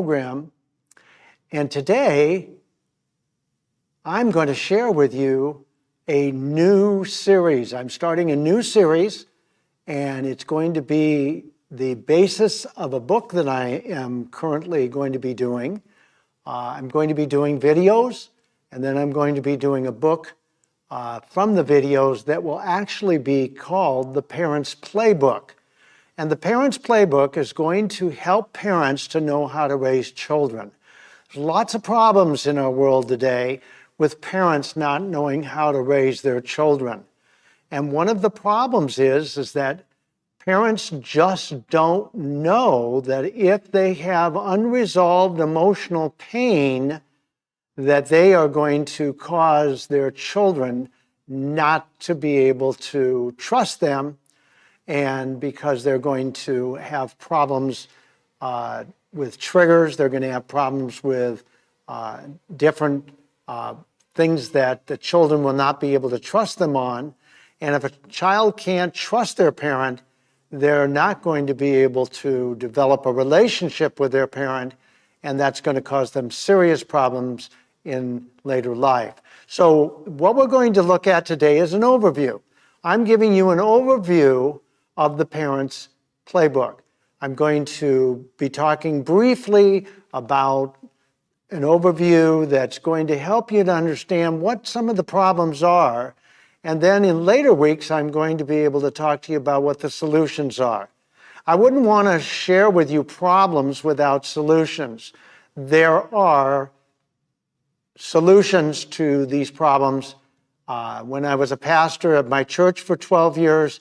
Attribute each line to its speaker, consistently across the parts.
Speaker 1: program. And today, I'm going to share with you a new series. I'm starting a new series, and it's going to be the basis of a book that I am currently going to be doing. I'm going to be doing videos, and then I'm going to be doing a book from the videos that will actually be called The Parent's Playbook. And The Parent's Playbook is going to help parents to know how to raise children. There's lots of problems in our world today with parents not knowing how to raise their children. And one of the problems is that parents just don't know that if they have unresolved emotional pain, that they are going to cause their children not to be able to trust them, and because they're going to have problems with triggers, they're going to have problems with different things that the children will not be able to trust them on. And if a child can't trust their parent, they're not going to be able to develop a relationship with their parent, and that's going to cause them serious problems in later life. So what we're going to look at today is an overview. I'm giving you an overview of The Parent's Playbook. I'm going to be talking briefly about an overview that's going to help you to understand what some of the problems are. And then in later weeks, I'm going to be able to talk to you about what the solutions are. I wouldn't want to share with you problems without solutions. There are solutions to these problems. When I was a pastor at my church for 12 years,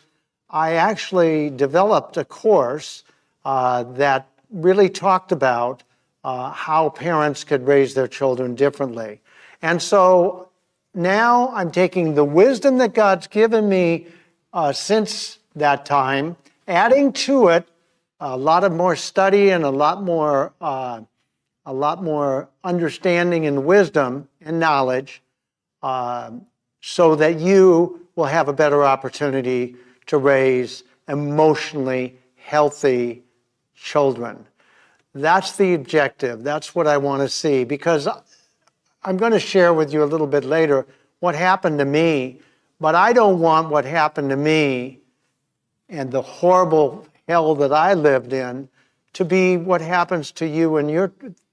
Speaker 1: I actually developed a course that really talked about how parents could raise their children differently. And so now I'm taking the wisdom that God's given me since that time, adding to it a lot of more study and a lot more understanding and wisdom and knowledge, so that you will have a better opportunity to raise emotionally healthy children. That's the objective. That's what I want to see, because I'm going to share with you a little bit later what happened to me, but I don't want what happened to me and the horrible hell that I lived in to be what happens to you and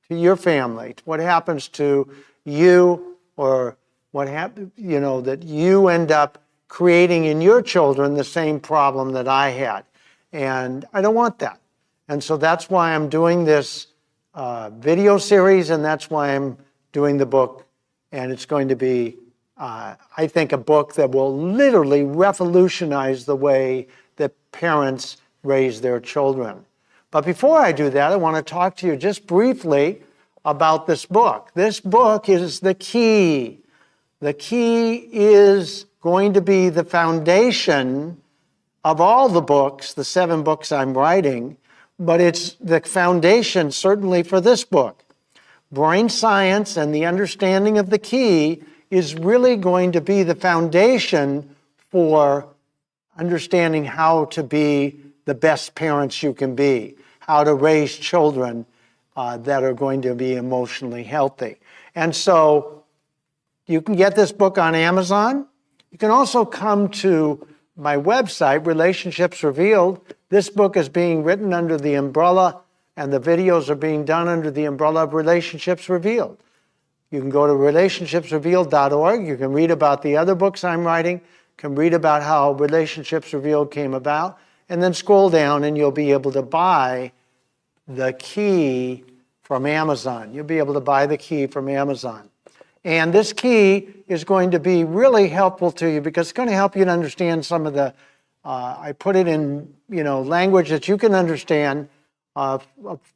Speaker 1: your family, what happens to you, or what that you end up creating in your children the same problem that I had. And I don't want that. And so that's why I'm doing this video series, and that's why I'm doing the book. And it's going to be, I think, a book that will literally revolutionize the way that parents raise their children. But before I do that, I want to talk to you just briefly about this book. This book is the key. The key is going to be the foundation of all the books, the 7 books I'm writing, but it's the foundation certainly for this book. Brain science and the understanding of the key is really going to be the foundation for understanding how to be the best parents you can be, how to raise children that are going to be emotionally healthy. And so you can get this book on Amazon. You can also come to my website, Relationships Revealed. This book is being written under the umbrella, and the videos are being done under the umbrella of Relationships Revealed. You can go to relationshipsrevealed.org. You can read about the other books I'm writing. You can read about how Relationships Revealed came about, and then scroll down and you'll be able to buy the key from Amazon. You'll be able to buy the key from Amazon. And this key is going to be really helpful to you, because it's going to help you to understand some of the, I put it in language that you can understand of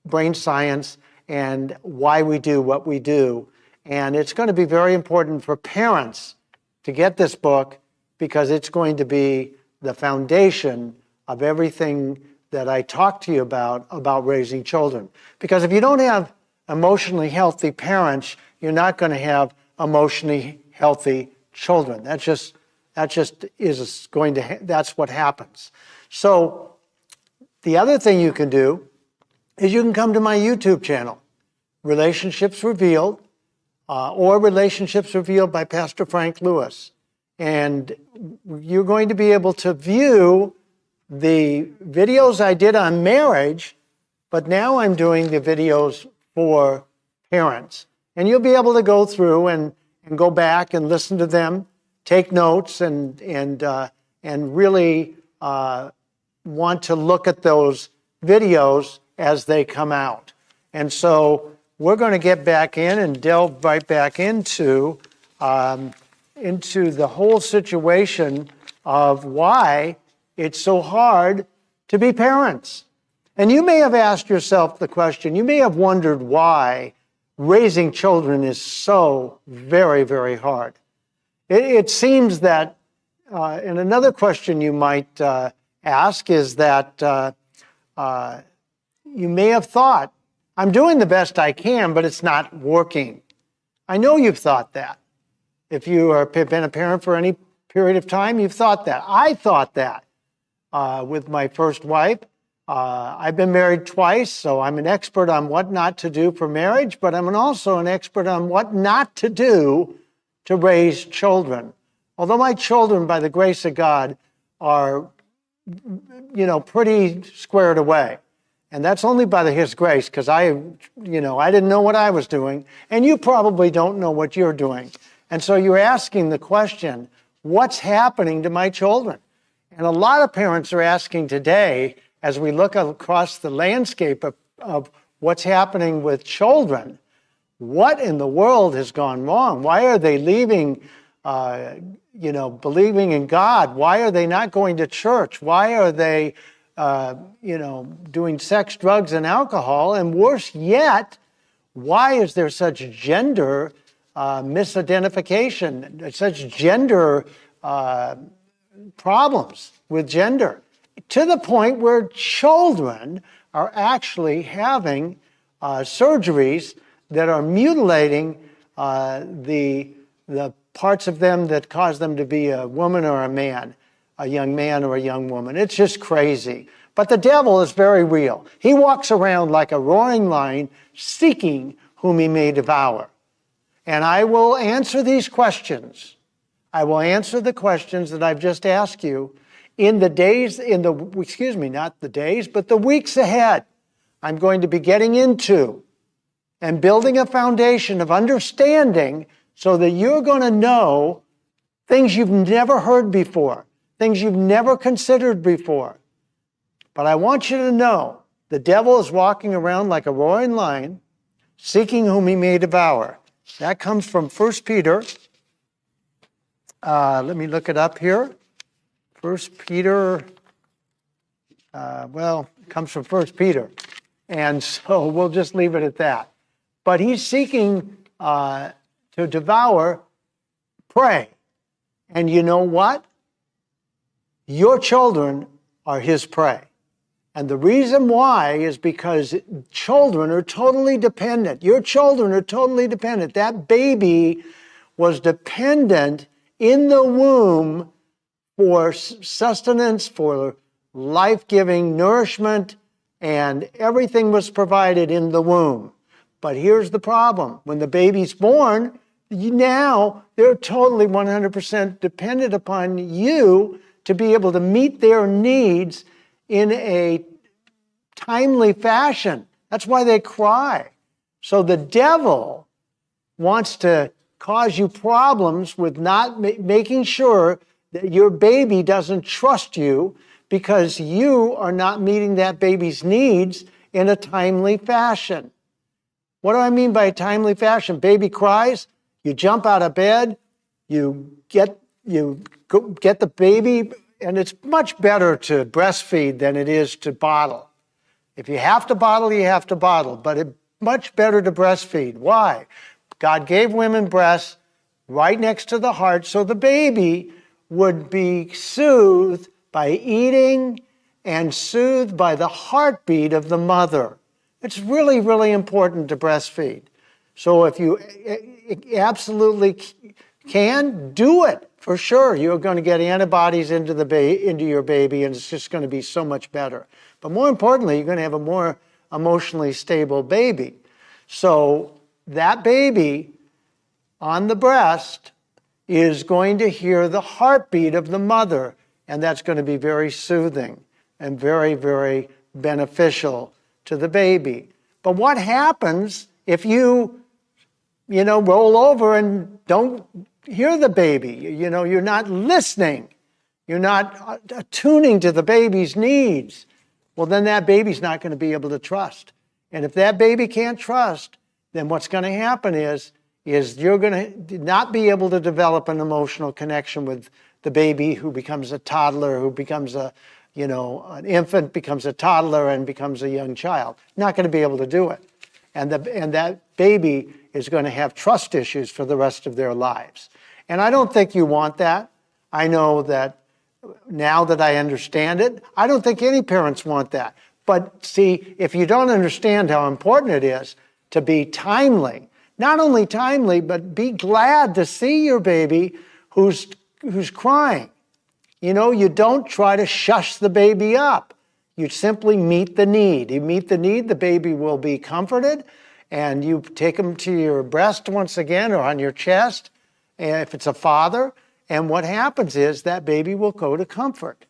Speaker 1: brain science and why we do what we do. And it's going to be very important for parents to get this book, because it's going to be the foundation of everything that I talk to you about raising children. Because if you don't have emotionally healthy parents, you're not going to have emotionally healthy children. That's what happens. So the other thing you can do is you can come to my YouTube channel. Relationships Revealed, or Relationships Revealed by Pastor Frank Lewis. And you're going to be able to view the videos I did on marriage, but now I'm doing the videos for parents. And you'll be able to go through and go back and listen to them, take notes, and really want to look at those videos as they come out. And so we're going to get back in and delve right back into the whole situation of why it's so hard to be parents. And you may have asked yourself the question, you may have wondered why raising children is so very, very hard. It seems that, and another question you might ask is that you may have thought, I'm doing the best I can, but it's not working. I know you've thought that. If you have been a parent for any period of time, you've thought that. I thought that with my first wife. I've been married twice, so I'm an expert on what not to do for marriage, but I'm also an expert on what not to do to raise children. Although my children, by the grace of God, are, pretty squared away. And that's only by His grace, because I didn't know what I was doing, and you probably don't know what you're doing. And so you're asking the question, what's happening to my children? And a lot of parents are asking today, as we look across the landscape of what's happening with children, what in the world has gone wrong? Why are they leaving, believing in God? Why are they not going to church? Why are they, doing sex, drugs, and alcohol? And worse yet, why is there such gender misidentification, such gender problems with gender, to the point where children are actually having surgeries that are mutilating the parts of them that cause them to be a woman or a man, a young man or a young woman. It's just crazy. But the devil is very real. He walks around like a roaring lion, seeking whom he may devour. And I will answer these questions. I will answer the questions that I've just asked you in the weeks ahead. I'm going to be getting into and building a foundation of understanding so that you're going to know things you've never heard before, things you've never considered before. But I want you to know the devil is walking around like a roaring lion, seeking whom he may devour. That comes from 1 Peter. Let me look it up here. 1 Peter, it comes from 1 Peter. And so we'll just leave it at that. But he's seeking to devour prey. And you know what? Your children are his prey. And the reason why is because children are totally dependent. Your children are totally dependent. That baby was dependent in the womb for sustenance, for life-giving nourishment, and everything was provided in the womb. But here's the problem. When the baby's born, now they're totally 100% dependent upon you to be able to meet their needs in a timely fashion. That's why they cry. So the devil wants to cause you problems with not making sure that your baby doesn't trust you because you are not meeting that baby's needs in a timely fashion. What do I mean by a timely fashion? Baby cries, you jump out of bed, you get the baby. And it's much better to breastfeed than it is to bottle. If you have to bottle, you have to bottle. But it's much better to breastfeed. Why? God gave women breasts right next to the heart, so the baby would be soothed by eating and soothed by the heartbeat of the mother. It's really, really important to breastfeed. So if you absolutely can, do it. For sure, you're going to get antibodies into your baby, and it's just going to be so much better. But more importantly, you're going to have a more emotionally stable baby. So that baby on the breast is going to hear the heartbeat of the mother, and that's going to be very soothing and very, very beneficial to the baby. But what happens if you roll over and don't hear the baby? You're not listening. You're not attuning to the baby's needs. Well, then that baby's not going to be able to trust. And if that baby can't trust, then what's going to happen is you're going to not be able to develop an emotional connection with the baby who becomes a toddler, who becomes an infant, becomes a toddler, and becomes a young child. Not going to be able to do it. And that baby is going to have trust issues for the rest of their lives. And I don't think you want that. I know that now that I understand it, I don't think any parents want that. But see, if you don't understand how important it is to be timely, not only timely, but be glad to see your baby who's crying. You don't try to shush the baby up. You simply meet the need. You meet the need, the baby will be comforted, and you take them to your breast once again or on your chest, if it's a father, and what happens is that baby will go to comfort.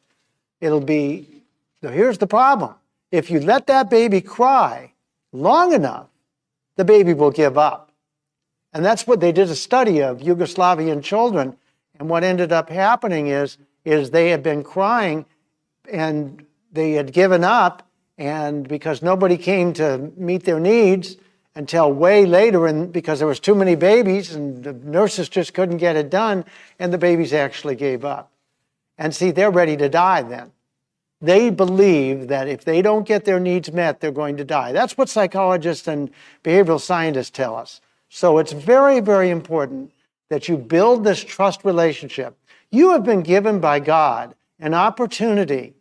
Speaker 1: Here's the problem. If you let that baby cry long enough, the baby will give up. And that's what they did a study of Yugoslavian children, and what ended up happening is they had been crying and they had given up, and because nobody came to meet their needs until way later, and because there was too many babies and the nurses just couldn't get it done, and the babies actually gave up. And see, they're ready to die then. They believe that if they don't get their needs met, they're going to die. That's what psychologists and behavioral scientists tell us. So it's very, very important that you build this trust relationship. You have been given by God an opportunity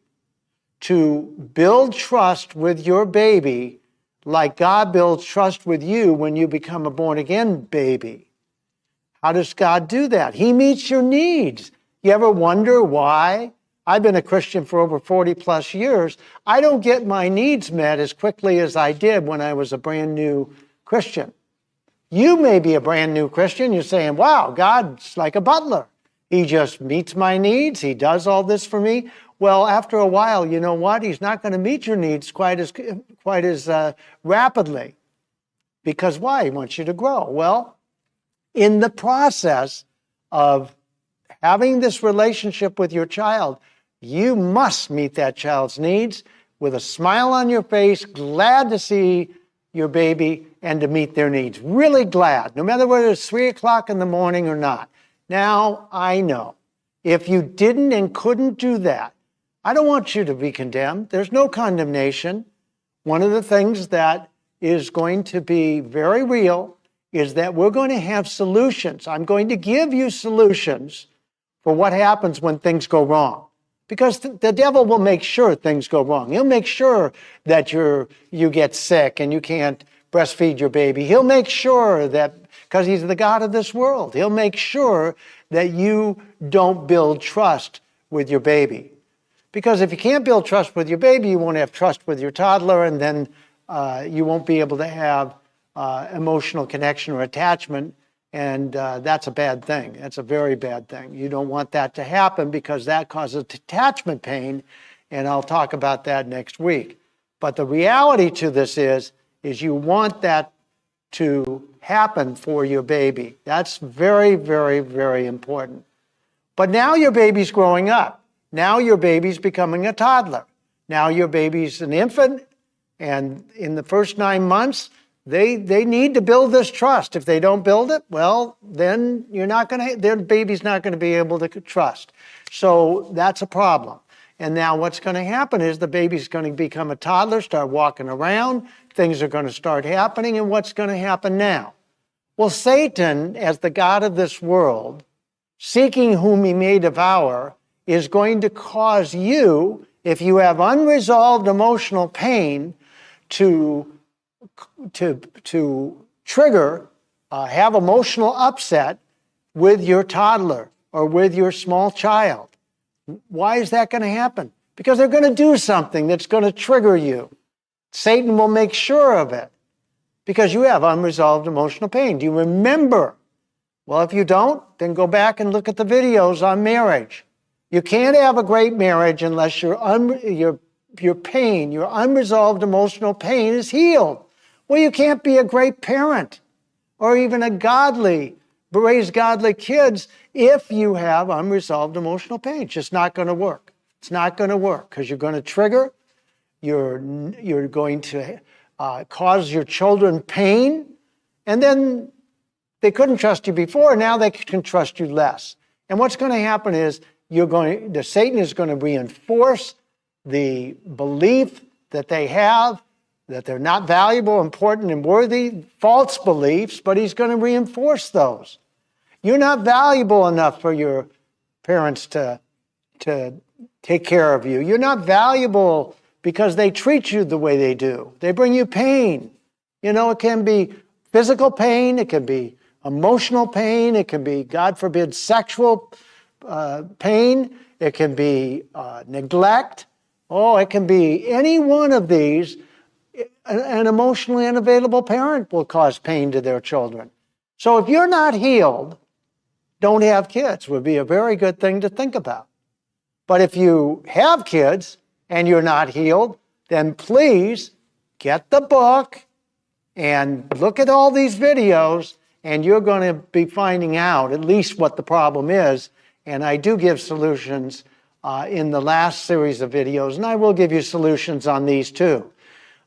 Speaker 1: to build trust with your baby like God builds trust with you when you become a born-again baby. How does God do that? He meets your needs. You ever wonder why? I've been a Christian for over 40 plus years. I don't get my needs met as quickly as I did when I was a brand new Christian. You may be a brand new Christian. You're saying, wow, God's like a butler. He just meets my needs. He does all this for me. Well, after a while, you know what? He's not going to meet your needs quite as rapidly. Because why? He wants you to grow. Well, in the process of having this relationship with your child, you must meet that child's needs with a smile on your face, glad to see your baby and to meet their needs. Really glad, no matter whether it's 3 o'clock in the morning or not. Now, I know, if you didn't and couldn't do that, I don't want you to be condemned. There's no condemnation. One of the things that is going to be very real is that we're going to have solutions. I'm going to give you solutions for what happens when things go wrong. Because the devil will make sure things go wrong. He'll make sure that you get sick and you can't breastfeed your baby. He'll make sure that, because he's the God of this world, he'll make sure that you don't build trust with your baby. Because if you can't build trust with your baby, you won't have trust with your toddler, and then you won't be able to have emotional connection or attachment, and that's a bad thing. That's a very bad thing. You don't want that to happen because that causes attachment pain, and I'll talk about that next week. But the reality to this is you want that to happen for your baby. That's very, very, very important. But now your baby's growing up. Now your baby's becoming a toddler. Now your baby's an infant, and in the first 9 months, they need to build this trust. If they don't build it, well, then their baby's not going to be able to trust. So that's a problem. And now what's going to happen is the baby's going to become a toddler, start walking around, things are going to start happening, and what's going to happen now? Well, Satan, as the God of this world, seeking whom he may devour, is going to cause you, if you have unresolved emotional pain, to trigger, have emotional upset with your toddler or with your small child. Why is that going to happen? Because they're going to do something that's going to trigger you. Satan will make sure of it. because you have unresolved emotional pain. Do you remember? Well, if you don't, then go back and look at the videos on marriage. You can't have a great marriage unless your pain, your unresolved emotional pain is healed. Well, you can't be a great parent or even raise godly kids if you have unresolved emotional pain. It's just not going to work. It's not going to work because you're going to trigger, you're going to cause your children pain, and then they couldn't trust you before, now they can trust you less. And what's going to happen is Satan is going to reinforce the belief that they have, that they're not valuable, important, and worthy, false beliefs, but he's going to reinforce those. You're not valuable enough for your parents to take care of you. You're not valuable because they treat you the way they do. They bring you pain. You know, it can be physical pain, it can be emotional pain, it can be, God forbid, sexual pain, it can be neglect. Oh, it can be any one of these. An emotionally unavailable parent will cause pain to their children. So if you're not healed, don't have kids would be a very good thing to think about. But if you have kids and you're not healed, then please get the book and look at all these videos, and you're going to be finding out at least what the problem is. And I do give solutions in the last series of videos, and I will give you solutions on these too.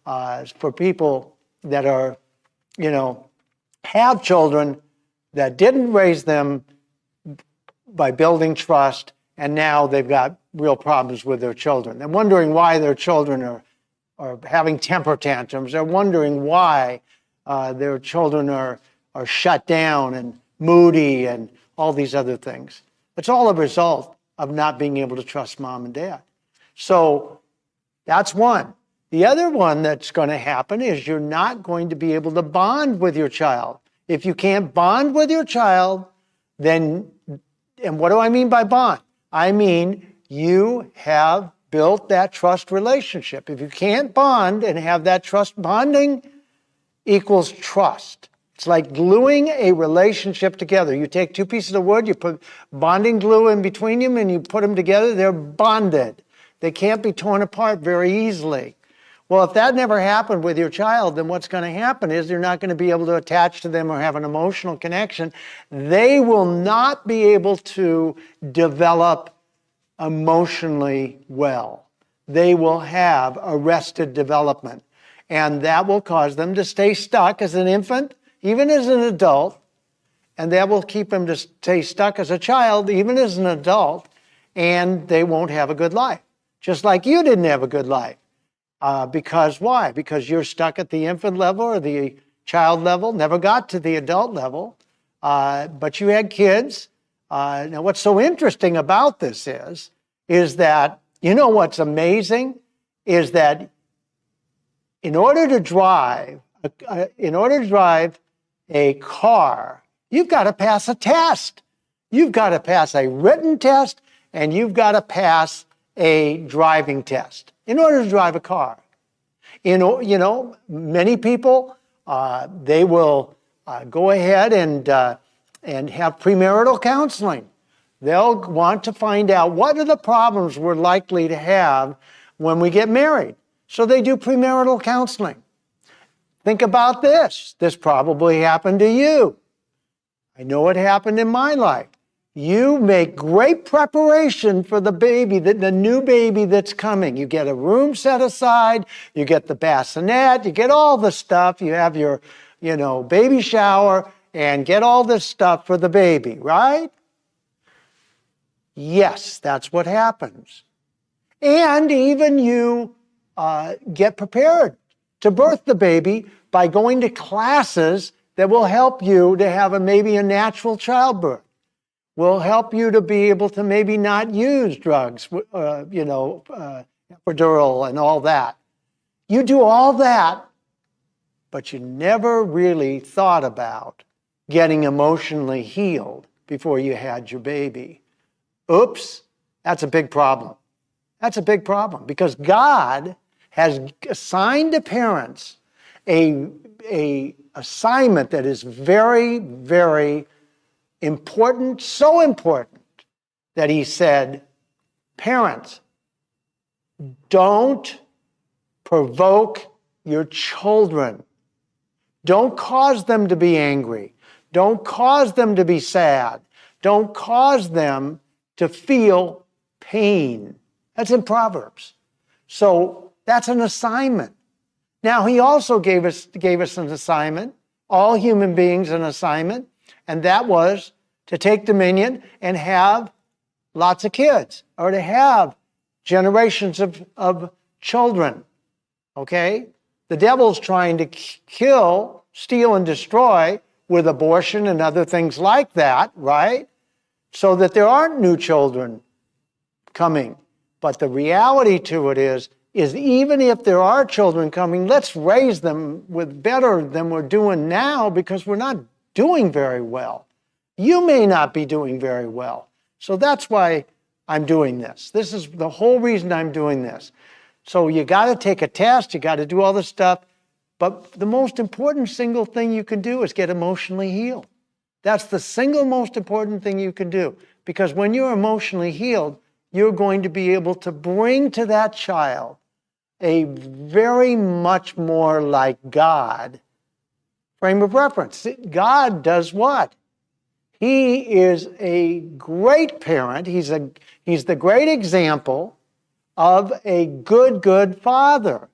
Speaker 1: For people that are, have children that didn't raise them by building trust, and now they've got real problems with their children. They're wondering why their children are having temper tantrums. They're wondering why their children are shut down and moody and all these other things. It's all a result of not being able to trust mom and dad. So that's one. The other one that's going to happen is you're not going to be able to bond with your child. If you can't bond with your child, then, and what do I mean by bond? I mean you have built that trust relationship. If you can't bond and have that trust, bonding equals trust. It's like gluing a relationship together. You take two pieces of wood, you put bonding glue in between them, and you put them together, they're bonded. They can't be torn apart very easily. Well, if that never happened with your child, then what's going to happen is you're not going to be able to attach to them or have an emotional connection. They will not be able to develop emotionally well. They will have arrested development, and that will cause them to stay stuck as an infant, even as an adult, and that will keep them to stay stuck as a child, even as an adult, and they won't have a good life, just like you didn't have a good life. Because why? Because you're stuck at the infant level or the child level, never got to the adult level, but you had kids. Now, what's so interesting about this is that, what's amazing is that in order to drive a car, you've got to pass a test. You've got to pass a written test, and you've got to pass a driving test in order to drive a car. Many people, they will go ahead and have premarital counseling. They'll want to find out what are the problems we're likely to have when we get married. So they do premarital counseling. Think about this. This probably happened to you. I know it happened in my life. You make great preparation for the baby, the new baby that's coming. You get a room set aside, you get the bassinet, you get all the stuff, you have your, baby shower, and get all this stuff for the baby, right? Yes, that's what happens. And even you get prepared to birth the baby by going to classes that will help you to have maybe a natural childbirth. Will help you to be able to maybe not use drugs, epidural and all that. You do all that, but you never really thought about getting emotionally healed before you had your baby. Oops, that's a big problem. That's a big problem because God has assigned to parents a assignment that is very, very important, so important that he said, parents, don't provoke your children. Don't cause them to be angry. Don't cause them to be sad. Don't cause them to feel pain. That's in Proverbs. So that's an assignment. Now, he also gave us an assignment, all human beings an assignment, and that was to take dominion and have lots of kids, or to have generations of children, okay? The devil's trying to kill, steal, and destroy with abortion and other things like that, right? So that there aren't new children coming. But the reality to it is even if there are children coming, let's raise them with better than we're doing now, because we're not doing very well. You may not be doing very well. So that's why I'm doing this. This is the whole reason I'm doing this. So you got to take a test, you got to do all this stuff, but the most important single thing you can do is get emotionally healed. That's the single most important thing you can do, because when you're emotionally healed, you're going to be able to bring to that child a very much more like God frame of reference. God does what? He is a great parent. He's the great example of a good father.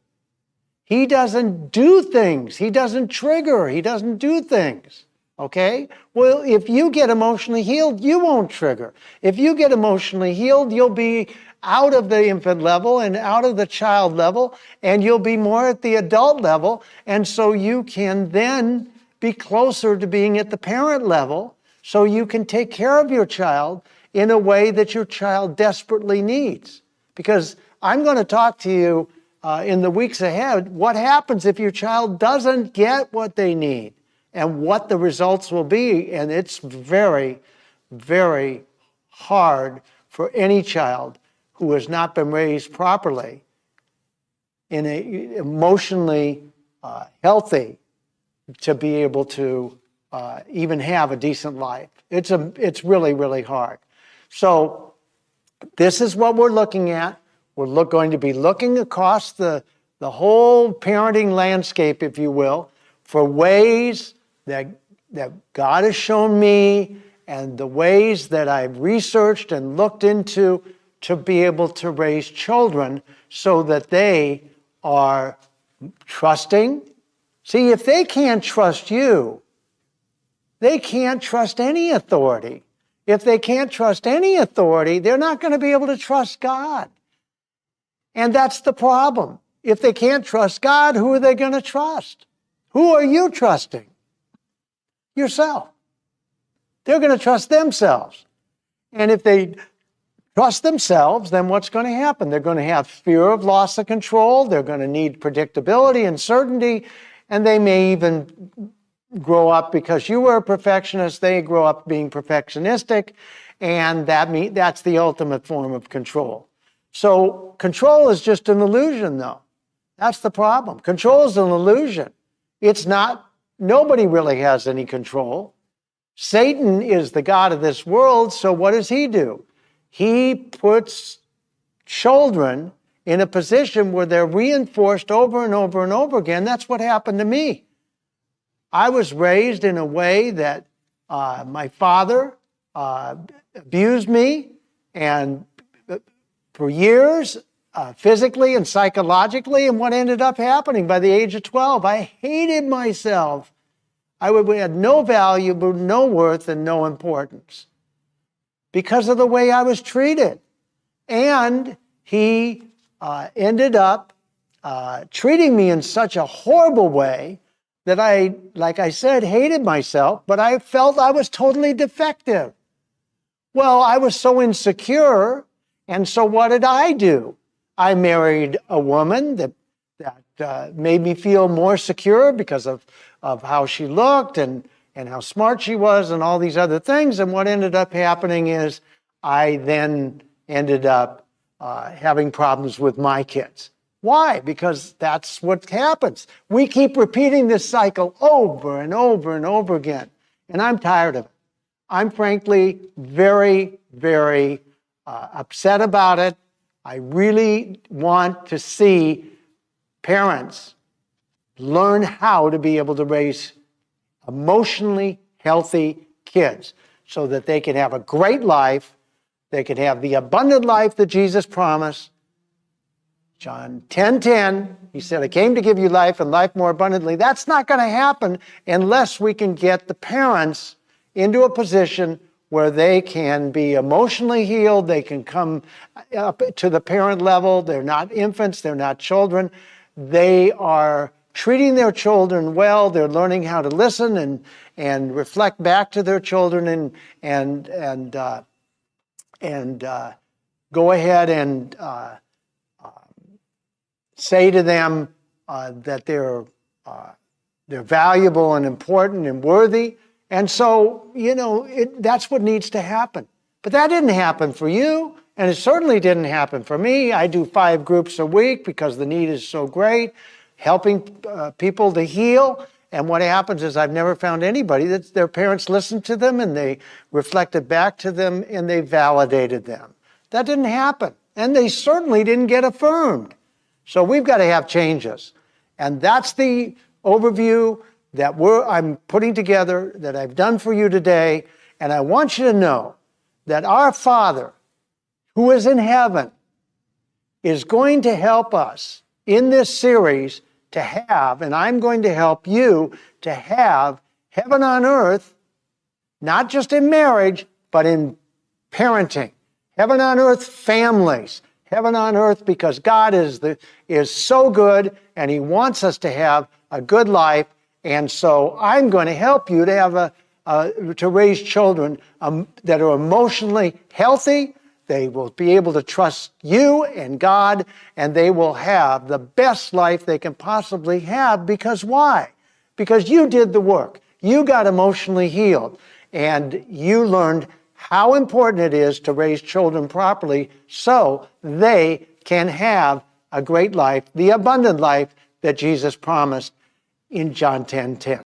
Speaker 1: He doesn't do things. He doesn't trigger. He doesn't do things. Okay? Well, if you get emotionally healed, you won't trigger. If you get emotionally healed, you'll be out of the infant level and out of the child level, and you'll be more at the adult level. And so you can then be closer to being at the parent level, so you can take care of your child in a way that your child desperately needs. Because I'm going to talk to you in the weeks ahead, what happens if your child doesn't get what they need and what the results will be. And it's very, very hard for any child who has not been raised properly in a emotionally healthy to be able to even have a decent life. It's really, really hard. So this is what we're looking at. We're going to be looking across the whole parenting landscape, if you will, for ways that God has shown me and the ways that I've researched and looked into to be able to raise children so that they are trusting. See, if they can't trust you, they can't trust any authority. If they can't trust any authority, they're not going to be able to trust God. And that's the problem. If they can't trust God, who are they going to trust? Who are you trusting? Yourself. They're going to trust themselves. And if they trust themselves, then what's going to happen? They're going to have fear of loss of control. They're going to need predictability and certainty. And they may even grow up, because you were a perfectionist, they grow up being perfectionistic. And that's the ultimate form of control. So control is just an illusion, though. That's the problem. Control is an illusion. It's not, nobody really has any control. Satan is the god of this world, so what does he do? He puts children in a position where they're reinforced over and over and over again. That's what happened to me. I was raised in a way that my father abused me, and for years, physically and psychologically, and what ended up happening by the age of 12, I hated myself. I had no value, no worth, and no importance because of the way I was treated. And he ended up treating me in such a horrible way that I, like I said, hated myself, but I felt I was totally defective. Well, I was so insecure, and so what did I do? I married a woman that made me feel more secure because of how she looked and how smart she was and all these other things. And what ended up happening is I then ended up having problems with my kids. Why? Because that's what happens. We keep repeating this cycle over and over and over again. And I'm tired of it. I'm frankly very, very upset about it. I really want to see parents learn how to be able to raise emotionally healthy kids so that they can have a great life, they can have the abundant life that Jesus promised. John 10:10, he said, I came to give you life and life more abundantly. That's not going to happen unless we can get the parents into a position where they can be emotionally healed, they can come up to the parent level. They're not infants, they're not children. They are treating their children well. They're learning how to listen and reflect back to their children and go ahead and say to them that they're valuable and important and worthy. And so, that's what needs to happen. But that didn't happen for you, and it certainly didn't happen for me. I do 5 groups a week because the need is so great, helping people to heal. And what happens is I've never found anybody that their parents listened to them and they reflected back to them and they validated them. That didn't happen. And they certainly didn't get affirmed. So we've got to have changes. And that's the overview that I'm putting together, that I've done for you today. And I want you to know that our Father, who is in heaven, is going to help us in this series to have, and I'm going to help you to have heaven on earth, not just in marriage, but in parenting. Heaven on earth families. Heaven on earth because God is so good and he wants us to have a good life. And so I'm going to help you to have to raise children that are emotionally healthy. They will be able to trust you and God, and they will have the best life they can possibly have. Because why? Because you did the work. You got emotionally healed, and you learned how important it is to raise children properly so they can have a great life, the abundant life that Jesus promised in John 10:10.